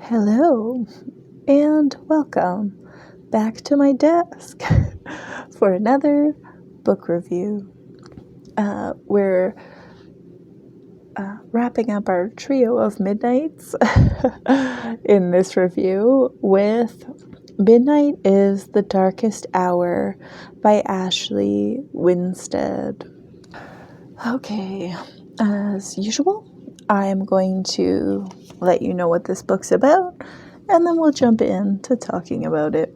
Hello, and welcome back to my desk for another book review. We're wrapping up our trio of midnights in this review with Midnight is the Darkest Hour by Ashley Winstead. Okay, as usual, I'm going to let you know what this book's about, and then we'll jump into talking about it.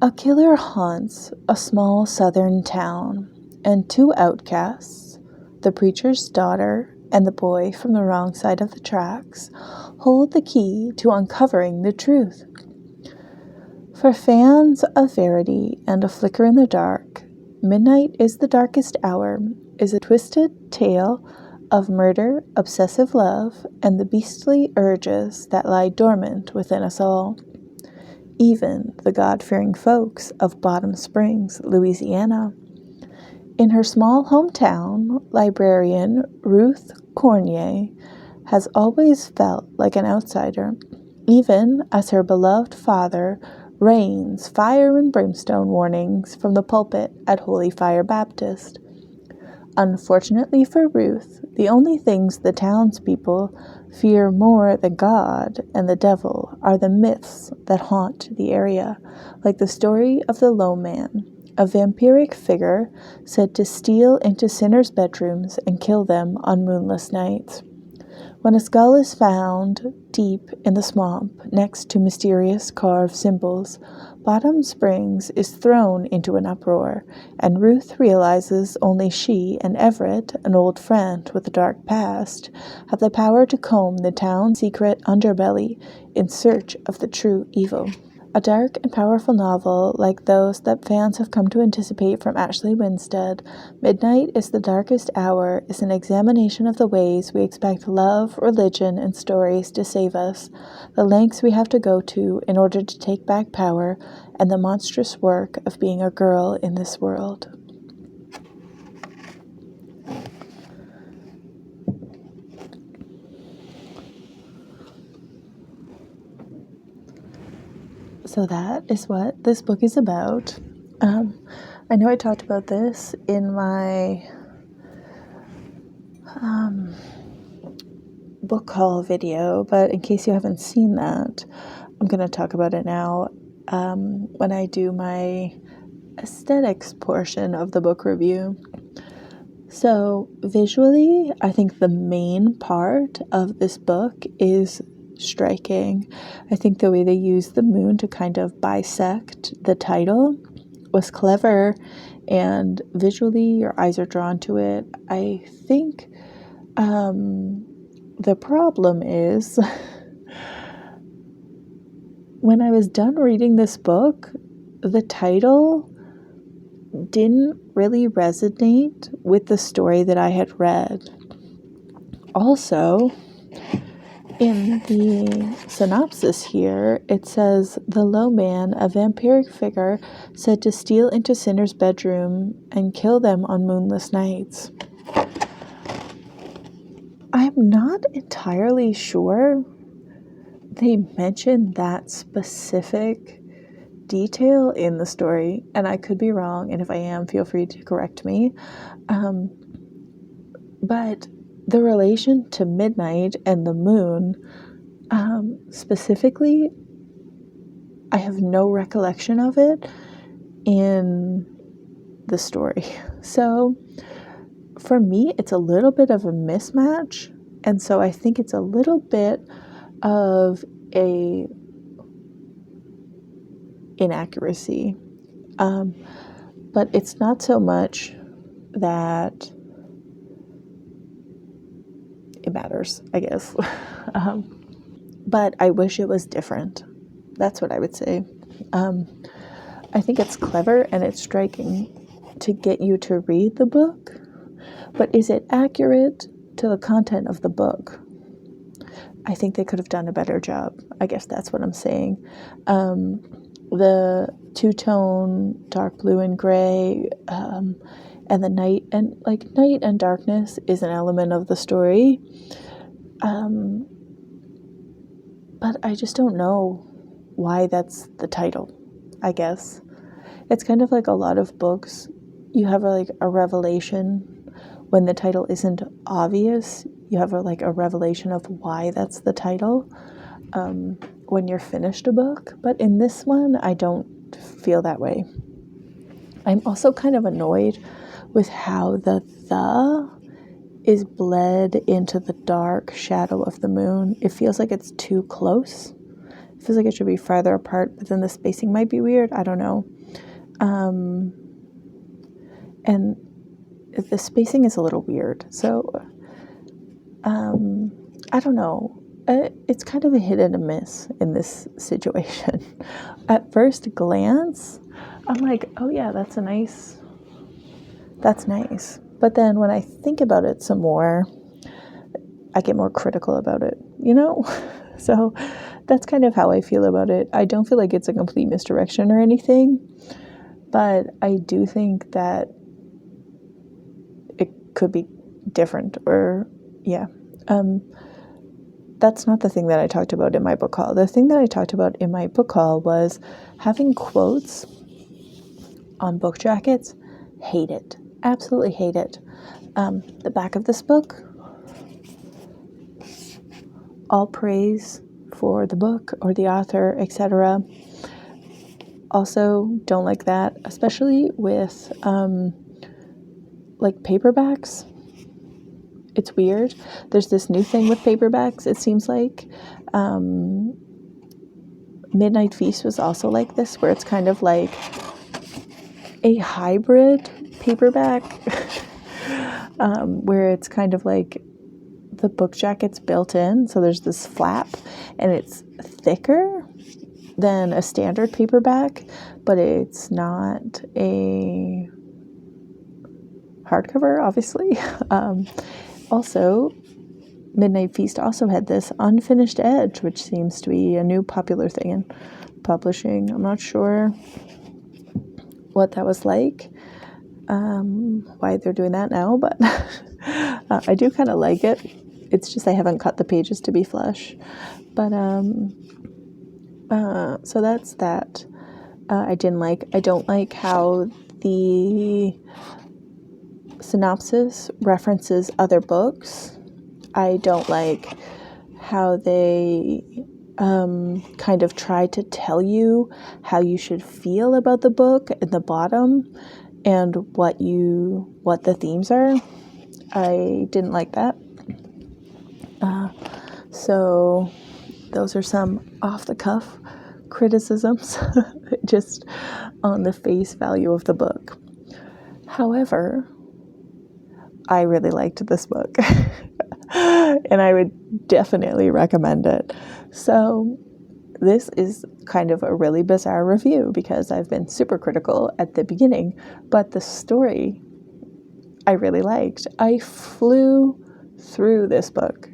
A killer haunts a small southern town, and two outcasts, the preacher's daughter and the boy from the wrong side of the tracks, hold the key to uncovering the truth. For fans of verity and a flicker in the dark, Midnight is the Darkest Hour is a twisted tale of murder, obsessive love, and the beastly urges that lie dormant within us all. Even the God-fearing folks of Bottom Springs, Louisiana. In her small hometown, librarian Ruth Cornier has always felt like an outsider, even as her beloved father rains fire and brimstone warnings from the pulpit at Holy Fire Baptist. Unfortunately for Ruth, the only things the townspeople fear more than God and the devil are the myths that haunt the area, like the story of the Low Man, a vampiric figure said to steal into sinners' bedrooms and kill them on moonless nights. When a skull is found deep in the swamp next to mysterious carved symbols, Bottom Springs is thrown into an uproar, and Ruth realizes only she and Everett, an old friend with a dark past, have the power to comb the town's secret underbelly in search of the true evil. A dark and powerful novel like those that fans have come to anticipate from Ashley Winstead, Midnight is the Darkest Hour is an examination of the ways we expect love, religion, and stories to save us, the lengths we have to go to in order to take back power, and the monstrous work of being a girl in this world. So that is what this book is about. I know I talked about this in my book haul video, but in case you haven't seen that, I'm going to talk about it now when I do my aesthetics portion of the book review. So visually, I think the main part of this book is striking. I think the way they used the moon to kind of bisect the title was clever, and visually your eyes are drawn to it. I think the problem is when I was done reading this book, the title didn't really resonate with the story that I had read. Also, in the synopsis here, it says, the Low Man, a vampiric figure said to steal into sinners' bedroom and kill them on moonless nights. I'm not entirely sure they mentioned that specific detail in the story, and I could be wrong, and if I am, feel free to correct me. But the relation to midnight and the moon, specifically, I have no recollection of it in the story. So for me, it's a little bit of a mismatch, and so I think it's a little bit of a inaccuracy. But it's not so much that matters, I guess. But I wish it was different. That's what I would say. I think it's clever and it's striking to get you to read the book, but is it accurate to the content of the book? I think they could have done a better job. I guess that's what I'm saying. The two-tone dark blue and gray, and the night and darkness is an element of the story. But I just don't know why that's the title, I guess. It's kind of like a lot of books. You have a revelation when the title isn't obvious. You have a revelation of why that's the title when you're finished a book. But in this one, I don't feel that way. I'm also kind of annoyed with how the is bled into the dark shadow of the moon. It feels like it's too close. It feels like it should be farther apart, but then the spacing might be weird. I don't know. And the spacing is a little weird. So, I don't know. It's kind of a hit and a miss in this situation. At first glance, I'm like, oh yeah, that's nice. But then when I think about it some more, I get more critical about it, So that's kind of how I feel about it. I don't feel like it's a complete misdirection or anything, but I do think that it could be different that's not the thing that I talked about in my book haul. The thing that I talked about in my book haul was having quotes on book jackets. Hate it. Absolutely hate it. The back of this book, all praise for the book or the author, etc. Also, don't like that, especially with paperbacks. It's weird. There's this new thing with paperbacks, it seems like. Midnight Feast was also like this, where it's kind of like a hybrid paperback, where it's kind of like the book jacket's built in, so there's this flap, and it's thicker than a standard paperback, but it's not a hardcover, obviously. Also, Midnight Feast also had this unfinished edge, which seems to be a new popular thing in publishing. I'm not sure what that was like, why they're doing that now, but I do kind of like it. It's just I haven't cut the pages to be flush. But so that's that. I don't like how the synopsis references other books. I don't like how they kind of try to tell you how you should feel about the book in the bottom and what the themes are. I didn't like that. So those are some off-the-cuff criticisms just on the face value of the book. However, I really liked this book and I would definitely recommend it. So this is kind of a really bizarre review because I've been super critical at the beginning, but the story I really liked. I flew through this book.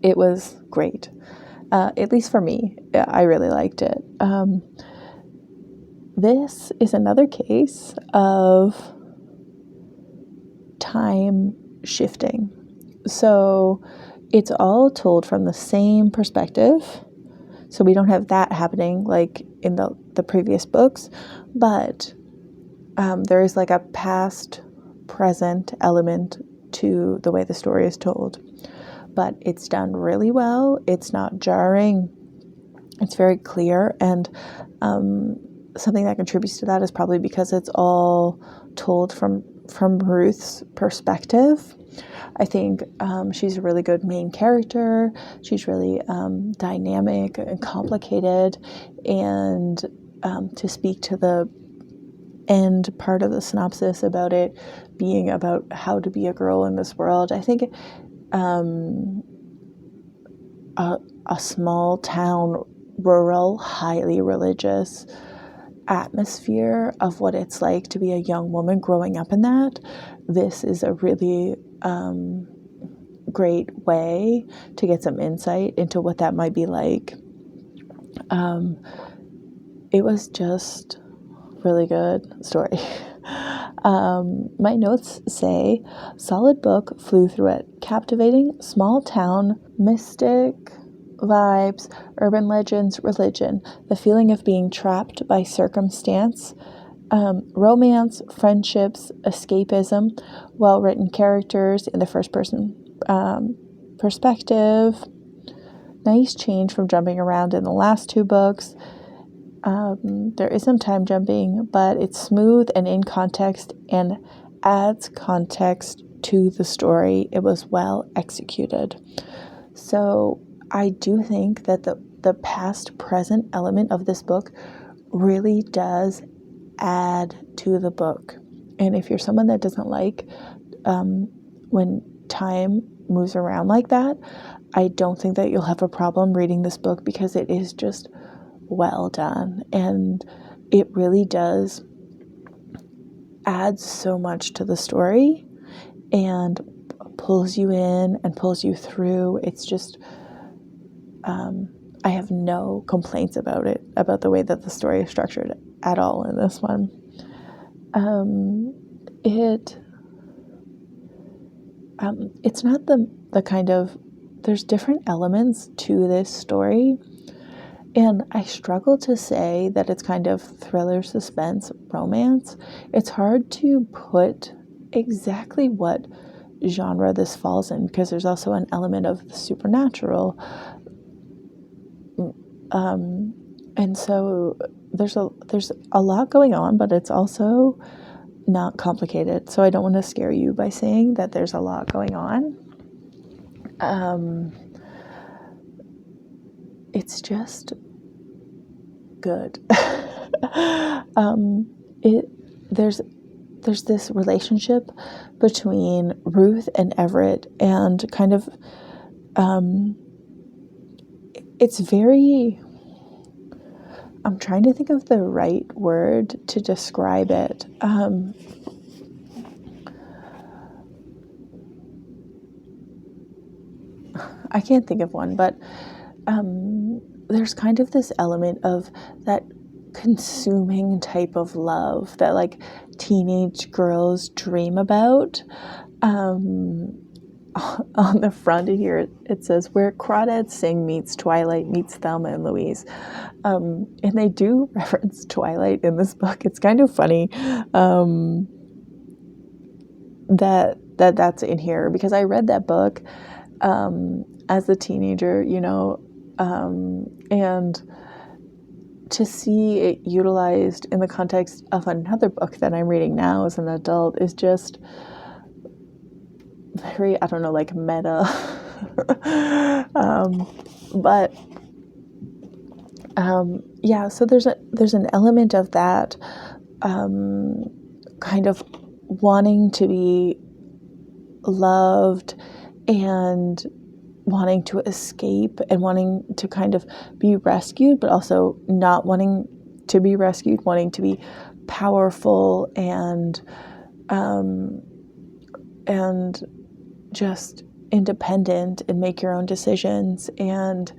It was great. At least for me, I really liked it. This is another case of time shifting. So it's all told from the same perspective. So we don't have that happening like in the previous books, but there is like a past present element to the way the story is told. But it's done really well. It's not jarring. It's very clear. And something that contributes to that is probably because it's all told from Ruth's perspective. I think she's a really good main character. She's really dynamic and complicated. And to speak to the end part of the synopsis about it being about how to be a girl in this world. I think a small town, rural, highly religious atmosphere of what it's like to be a young woman growing up in that. This is a really great way to get some insight into what that might be like. It was just really good story. My notes say, solid book, flew through it. Captivating, small town, mystic vibes, urban legends, religion, the feeling of being trapped by circumstance, romance, friendships, escapism, well-written characters in the first person perspective, nice change from jumping around in the last two books. There is some time jumping, but it's smooth and in context and adds context to the story. It was well executed. So I do think that the past-present element of this book really does add to the book. And if you're someone that doesn't like when time moves around like that, I don't think that you'll have a problem reading this book, because it is just well done, and it really does add so much to the story and pulls you in and pulls you through. It's just I have no complaints about it, about the way that the story is structured at all in this one. It's not the kind of, there's different elements to this story. And I struggle to say that it's kind of thriller, suspense, romance. It's hard to put exactly what genre this falls in, because there's also an element of the supernatural. And so there's a lot going on, but it's also not complicated. So I don't want to scare you by saying that there's a lot going on. It's just good. There's this relationship between Ruth and Everett, and kind of it's very, I'm trying to think of the right word to describe it. I can't think of one, but there's kind of this element of that consuming type of love that like teenage girls dream about. On the front of here, it says, where Crawdads Sing meets Twilight meets Thelma and Louise. And they do reference Twilight in this book. It's kind of funny that's in here, because I read that book as a teenager, and to see it utilized in the context of another book that I'm reading now as an adult is just very, I don't know, like meta. Yeah, so there's an element of that kind of wanting to be loved and wanting to escape and wanting to kind of be rescued, but also not wanting to be rescued, wanting to be powerful and just independent and make your own decisions. And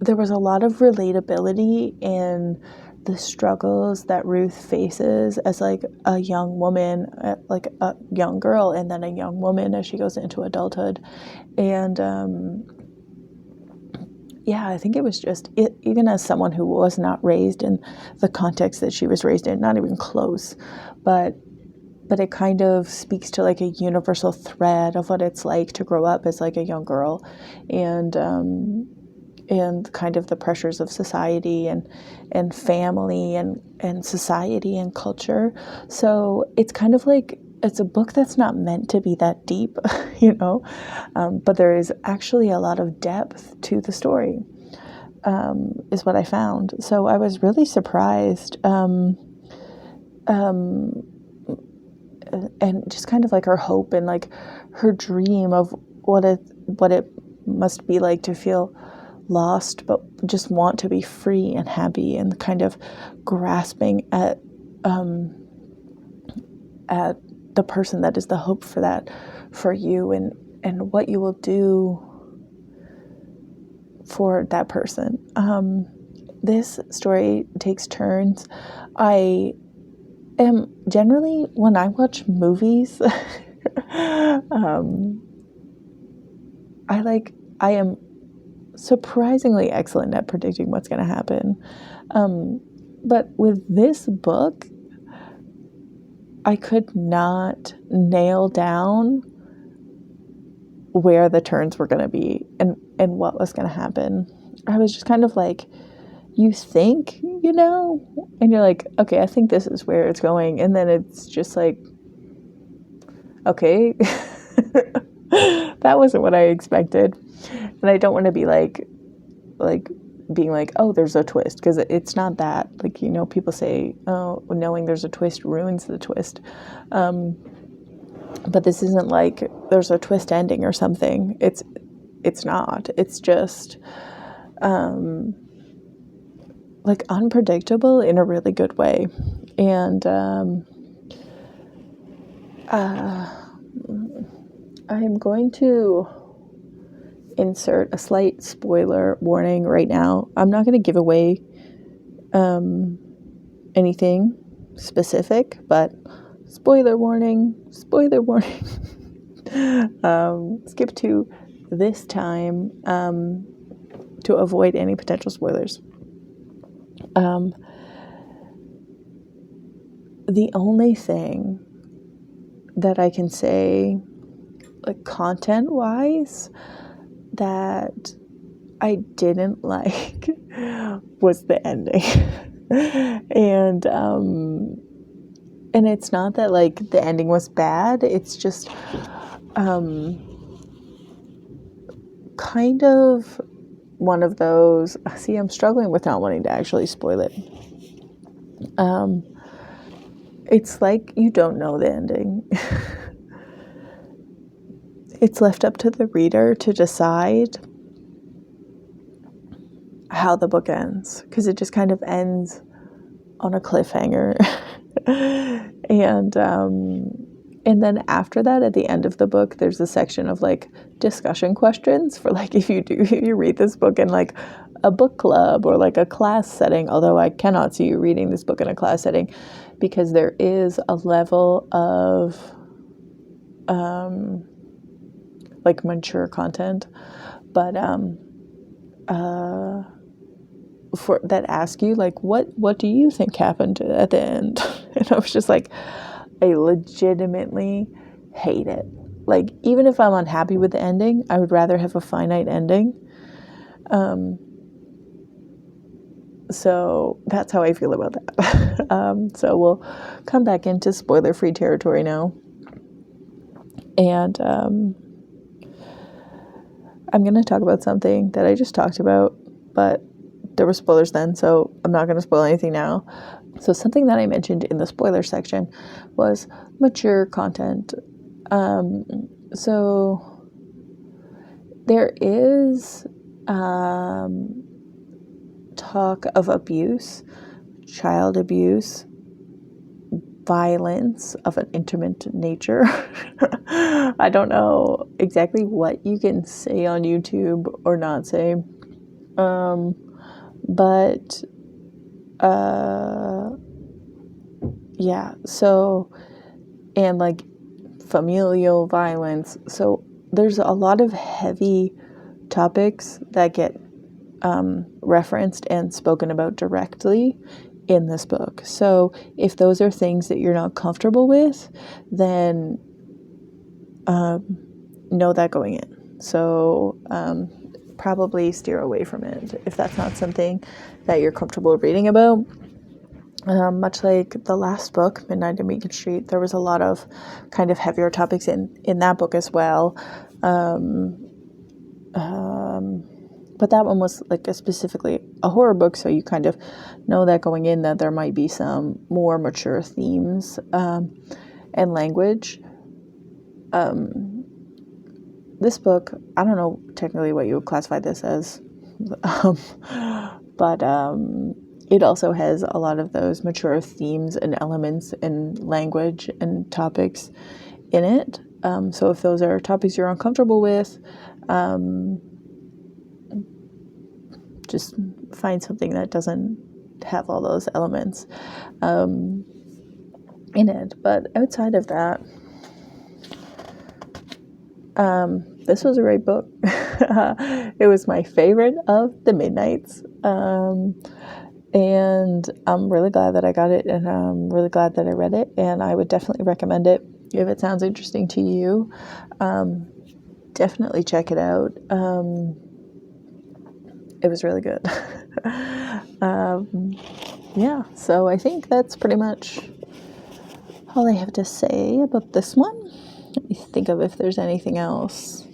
there was a lot of relatability in the struggles that Ruth faces as like a young woman, like a young girl, and then a young woman as she goes into adulthood. And yeah, I think it was just it, even as someone who was not raised in the context that she was raised in, not even close, but it kind of speaks to like a universal thread of what it's like to grow up as like a young girl, and kind of the pressures of society and family and society and culture. So it's kind of like, it's a book that's not meant to be that deep, but there is actually a lot of depth to the story, is what I found. So I was really surprised. and just kind of like her hope and like her dream of what it must be like to feel lost but just want to be free and happy, and kind of grasping at the person that is the hope for that for you, and what you will do for that person. This story takes turns. I am generally, when I watch movies, I am surprisingly excellent at predicting what's going to happen. But with this book, I could not nail down where the turns were going to be and what was going to happen. I was just kind of like, you think, and you're like, okay, I think this is where it's going. And then it's just like, okay, that wasn't what I expected. And I don't want to be like being like, oh, there's a twist, because it's not that. Like, people say, oh, knowing there's a twist ruins the twist. But this isn't like there's a twist ending or something. It's not. It's just like unpredictable in a really good way. And I'm going to insert a slight spoiler warning right now. I'm not going to give away anything specific, but spoiler warning. Skip to this time to avoid any potential spoilers. The only thing that I can say, like content-wise, that I didn't like was the ending. And it's not that like the ending was bad, it's just kind of one of those, see, I'm struggling with not wanting to actually spoil it. It's like you don't know the ending. It's left up to the reader to decide how the book ends, because it just kind of ends on a cliffhanger. And then after that, at the end of the book, there's a section of like discussion questions for like if you read this book in like a book club or like a class setting, although I cannot see you reading this book in a class setting, because there is a level of like mature content, but for that ask you like what do you think happened at the end. And I was just like, I legitimately hate it. Like, even if I'm unhappy with the ending, I would rather have a finite ending. So that's how I feel about that. So we'll come back into spoiler-free territory now. And I'm going to talk about something that I just talked about, but there were spoilers then, so I'm not going to spoil anything now. So something that I mentioned in the spoiler section was mature content. So there is talk of abuse, child abuse, violence of an intimate nature. I don't know exactly what you can say on YouTube or not say. But yeah, so, and like familial violence. So there's a lot of heavy topics that get referenced and spoken about directly in this book. So if those are things that you're not comfortable with, then know that going in. So probably steer away from it if that's not something that you're comfortable reading about. Much like the last book, Midnight in Beacon Street, there was a lot of kind of heavier topics in that book as well. But that one was like specifically a horror book, so you kind of know that going in that there might be some more mature themes. and language. This book, I don't know technically what you would classify this as, but it also has a lot of those mature themes and elements and language and topics in it. So if those are topics you're uncomfortable with, just find something that doesn't have all those elements in it. But outside of that, this was a great book. It was my favorite of the Midnights. And I'm really glad that I got it, and I'm really glad that I read it, and I would definitely recommend it if it sounds interesting to you. Definitely check it out. It was really good. Yeah, so I think that's pretty much all I have to say about this one. Let me think of if there's anything else.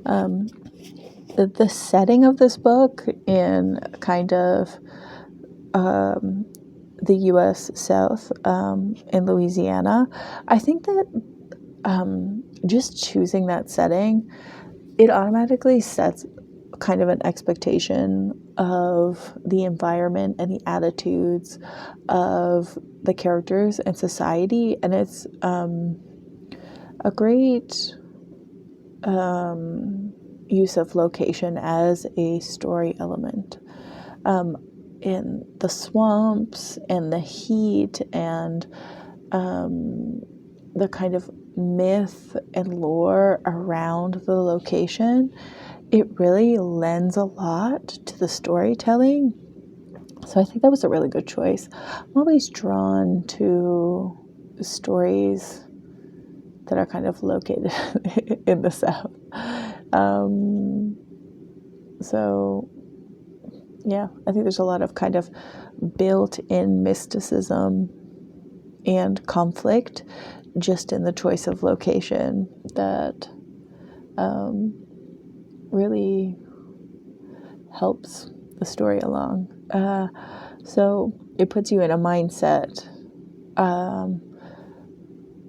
The setting of this book in kind of the U.S. South in Louisiana, I think that just choosing that setting, it automatically sets kind of an expectation of the environment and the attitudes of the characters and society, and it's a great use of location as a story element. In the swamps and the heat and the kind of myth and lore around the location, it really lends a lot to the storytelling. So I think that was a really good choice. I'm always drawn to stories that are kind of located in the South. So yeah, I think there's a lot of kind of built-in mysticism and conflict just in the choice of location that really helps the story along. So it puts you in a mindset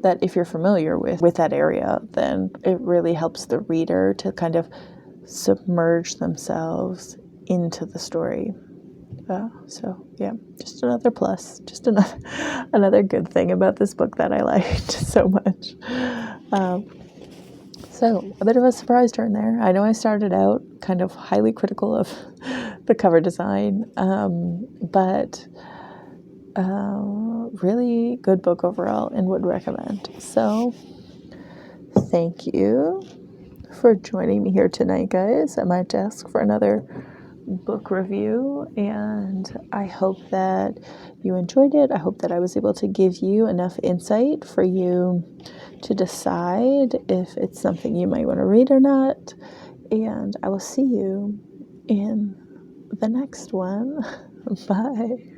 that if you're familiar with that area, then it really helps the reader to kind of submerge themselves into the story. So yeah, just another plus, just another good thing about this book that I liked so much. So a bit of a surprise turn there. I know I started out kind of highly critical of the cover design, but really good book overall and would recommend. So thank you for joining me here tonight, guys, at my desk for another book review, and I hope that you enjoyed it. I hope that I was able to give you enough insight for you to decide if it's something you might want to read or not, and I will see you in the next one. Bye.